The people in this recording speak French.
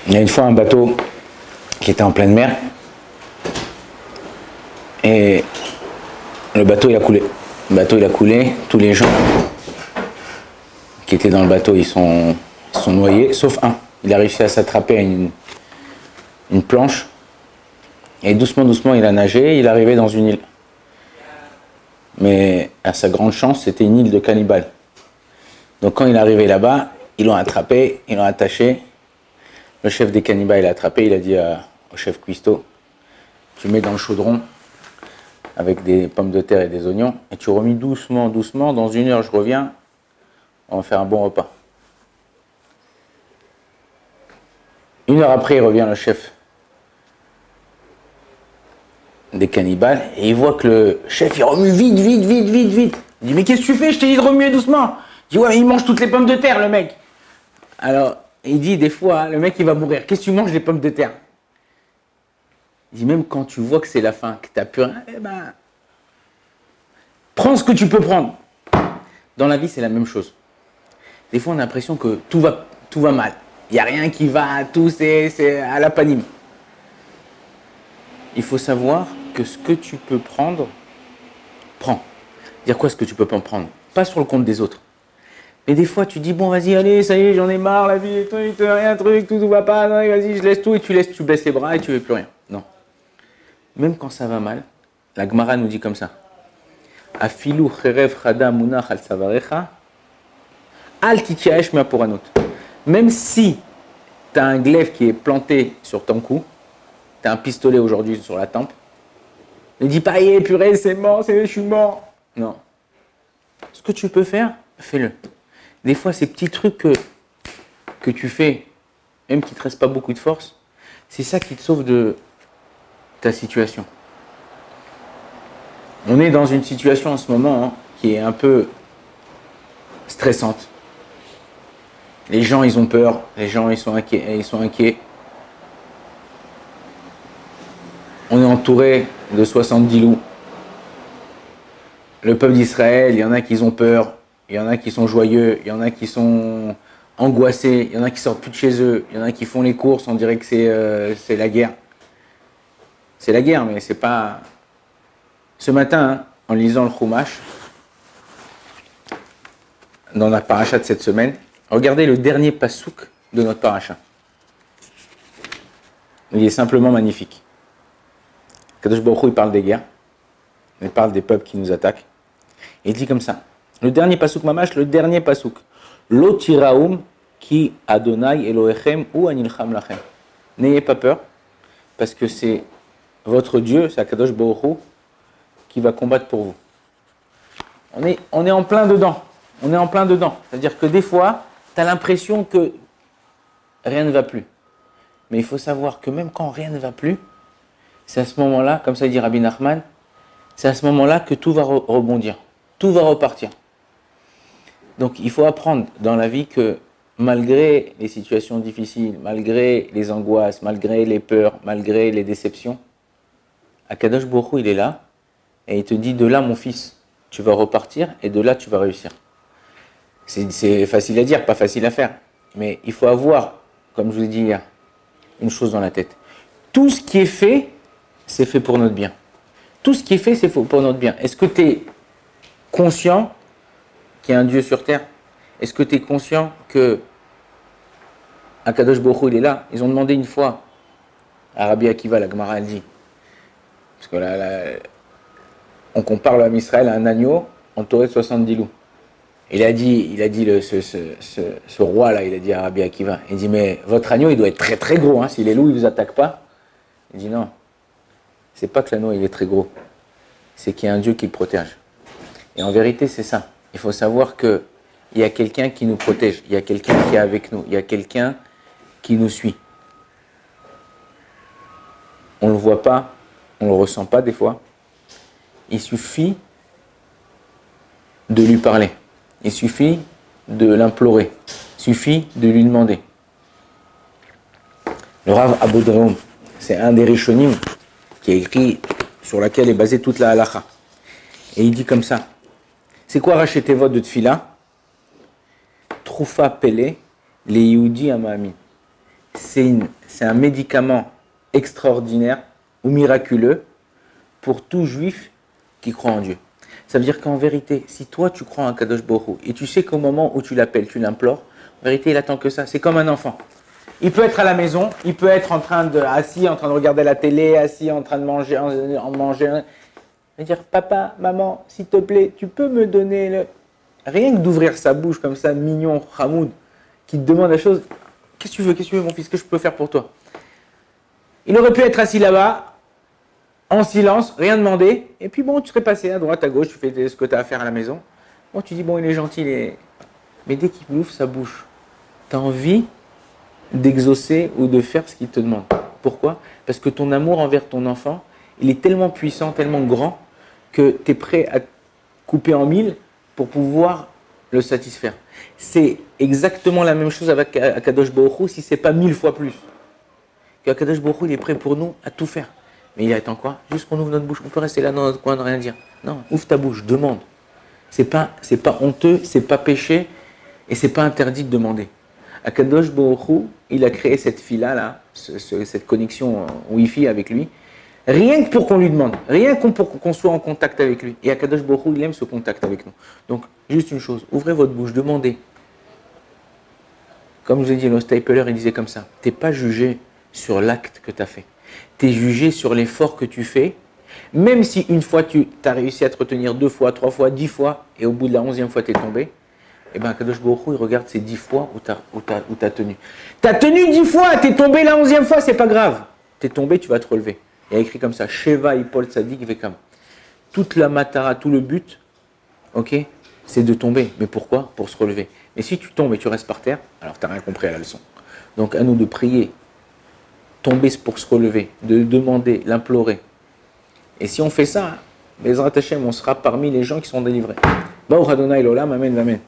Il y a une fois un bateau qui était en pleine mer et le bateau il a coulé. Le bateau il a coulé, tous les gens qui étaient dans le bateau ils sont noyés, sauf un. Il a réussi à s'attraper à une planche et doucement il a nagé, il est arrivé dans une île. Mais à sa grande chance, c'était une île de cannibales. Donc quand il est arrivé là-bas, ils l'ont attrapé, ils l'ont attaché. Le chef des cannibales l'a attrapé, il a dit au chef cuistot, tu mets dans le chaudron avec des pommes de terre et des oignons, et tu remis doucement, dans 1 heure je reviens, on va faire un bon repas. 1 heure après, il revient le chef des cannibales, et il voit que le chef, il remue vite. Il dit, mais qu'est-ce que tu fais? Je t'ai dit de remuer doucement. Il dit, ouais, mais il mange toutes les pommes de terre, le mec. Alors, il dit, des fois, le mec, il va mourir. Qu'est-ce que tu manges des pommes de terre? Il dit, même quand tu vois que c'est la fin, que tu n'as plus rien, eh ben, prends ce que tu peux prendre. Dans la vie, c'est la même chose. Des fois, on a l'impression que tout va mal. Il n'y a rien qui va, tout c'est à la panime. Il faut savoir que ce que tu peux prendre, prends. Dire quoi ce que tu peux pas prendre? Pas sur le compte des autres. Mais des fois, tu dis, bon, vas-y, allez, ça y est, j'en ai marre, la vie, rien, tout va pas, non, vas-y, je laisse tout, et tu baisses les bras et tu veux plus rien. Non. Même quand ça va mal, la Gemara nous dit comme ça. Afilu cherev chada munach al savarecha, al titiaesh me'aporanot. Même si tu as un glaive qui est planté sur ton cou, tu as un pistolet aujourd'hui sur la tempe, ne dis pas, purée, c'est mort, je suis mort. Non. Ce que tu peux faire, fais-le. Des fois, ces petits trucs que tu fais, même qui ne te reste pas beaucoup de force, c'est ça qui te sauve de ta situation. On est dans une situation en ce moment qui est un peu stressante. Les gens, ils ont peur, les gens, ils sont inquiets. On est entouré de 70 loups. Le peuple d'Israël, il y en a qui ont peur, il y en a qui sont joyeux, il y en a qui sont angoissés, il y en a qui sortent plus de chez eux, il y en a qui font les courses, on dirait que c'est la guerre. C'est la guerre, mais c'est pas... Ce matin, en lisant le Chumash, dans la paracha de cette semaine, regardez le dernier pasouk de notre paracha. Il est simplement magnifique. Kadosh Baruch Hu, il parle des guerres, il parle des peuples qui nous attaquent. Et il dit comme ça, le dernier pasouk mamash, le dernier pasouk. Lo tiraoum ki Adonai Elohechem ou anilcham lachem. N'ayez pas peur, parce que c'est votre Dieu, c'est Kadosh Baruch Hu, qui va combattre pour vous. On est en plein dedans. On est en plein dedans. C'est-à-dire que des fois, tu as l'impression que rien ne va plus. Mais il faut savoir que même quand rien ne va plus, c'est à ce moment-là, comme ça dit Rabbi Nachman, c'est à ce moment-là que tout va rebondir. Tout va repartir. Donc il faut apprendre dans la vie que malgré les situations difficiles, malgré les angoisses, malgré les peurs, malgré les déceptions, Akadosh Baruch Hu, il est là et il te dit, de là mon fils, tu vas repartir et de là tu vas réussir. C'est facile à dire, pas facile à faire. Mais il faut avoir, comme je vous l'ai dit hier, une chose dans la tête. Tout ce qui est fait, c'est fait pour notre bien. Tout ce qui est fait, c'est pour notre bien. Est-ce que tu es conscient qu'il y a un Dieu sur terre? Est-ce que tu es conscient que Akadosh Baruch Hu, il est là? Ils ont demandé une fois à Rabbi Akiva, la Gemara, elle dit, parce que là, on compare l'homme Israël à un agneau entouré de 70 loups. Il a dit ce roi-là, il a dit à Rabbi Akiva, il dit, mais votre agneau, il doit être très très gros, hein, si les loups ne vous attaquent pas. Il dit, non, c'est pas que l'agneau, il est très gros, c'est qu'il y a un Dieu qui le protège. Et en vérité, c'est ça. Il faut savoir qu'il y a quelqu'un qui nous protège, il y a quelqu'un qui est avec nous, il y a quelqu'un qui nous suit. On ne le voit pas, on ne le ressent pas des fois. Il suffit de lui parler. Il suffit de l'implorer. Il suffit de lui demander. Le Rav Abodreum, c'est un des Rishonim qui a écrit, sur laquelle est basée toute la halacha. Et il dit comme ça. C'est quoi racheter votre de Tfila? Troufa Pele, les Yehudi Amamin. c'est un médicament extraordinaire ou miraculeux pour tout juif qui croit en Dieu. Ça veut dire qu'en vérité, si toi tu crois en Kadosh Baruch Hu, et tu sais qu'au moment où tu l'appelles, tu l'implores, en vérité il attend que ça. C'est comme un enfant. Il peut être à la maison, il peut être assis en train de regarder la télé, assis en train de manger, et dire papa, maman, s'il te plaît, tu peux me donner le... Rien que d'ouvrir sa bouche comme ça, mignon, Hamoud, qui te demande la chose, qu'est-ce que tu veux mon fils, qu'est-ce que je peux faire pour toi? Il aurait pu être assis là-bas, en silence, rien demander, et puis bon, tu serais passé à droite, à gauche, tu fais ce que tu as à faire à la maison. Bon, tu dis, bon, il est gentil, mais dès qu'il ouvre sa bouche, tu as envie d'exaucer ou de faire ce qu'il te demande. Pourquoi? Parce que ton amour envers ton enfant, il est tellement puissant, tellement grand, que tu es prêt à couper en mille pour pouvoir le satisfaire. C'est exactement la même chose avec Akadosh Baruch Hu, si ce n'est pas 1000 fois plus. Akadosh Baruch Hu, il est prêt pour nous à tout faire. Mais il attend quoi? Juste qu'on ouvre notre bouche. On peut rester là dans notre coin, de rien dire. Non, ouvre ta bouche, demande. C'est pas honteux, c'est pas péché, et c'est pas interdit de demander. Akadosh Baruch Hu, il a créé cette fila-là, cette connexion Wi-Fi avec lui, rien que pour qu'on lui demande, rien que pour qu'on soit en contact avec lui. Et Akadosh Baruch Hu, il aime ce contact avec nous. Donc, juste une chose, ouvrez votre bouche, demandez. Comme je vous ai dit, le Stapler, il disait comme ça, tu n'es pas jugé sur l'acte que tu as fait. Tu es jugé sur l'effort que tu fais, même si une fois tu as réussi à te retenir 2 fois, 3 fois, 10 fois, et au bout de la 11e fois tu es tombé, et bien Akadosh Baruch Hu, il regarde ces 10 fois où tu as tenu. Tu as tenu 10 fois, tu es tombé la 11e fois, c'est pas grave. Tu es tombé, tu vas te relever. Il y a écrit comme ça, Sheva Ipol Tzadik Vekam. Toute la matara, tout le but, ok, c'est de tomber. Mais pourquoi? Pour se relever. Mais si tu tombes et tu restes par terre, alors tu n'as rien compris à la leçon. Donc à nous de prier, tomber pour se relever, de demander, l'implorer. Et si on fait ça, Bezrat Hashem, on sera parmi les gens qui sont délivrés. Baruch Adonai l'Olam, Amen, Amen.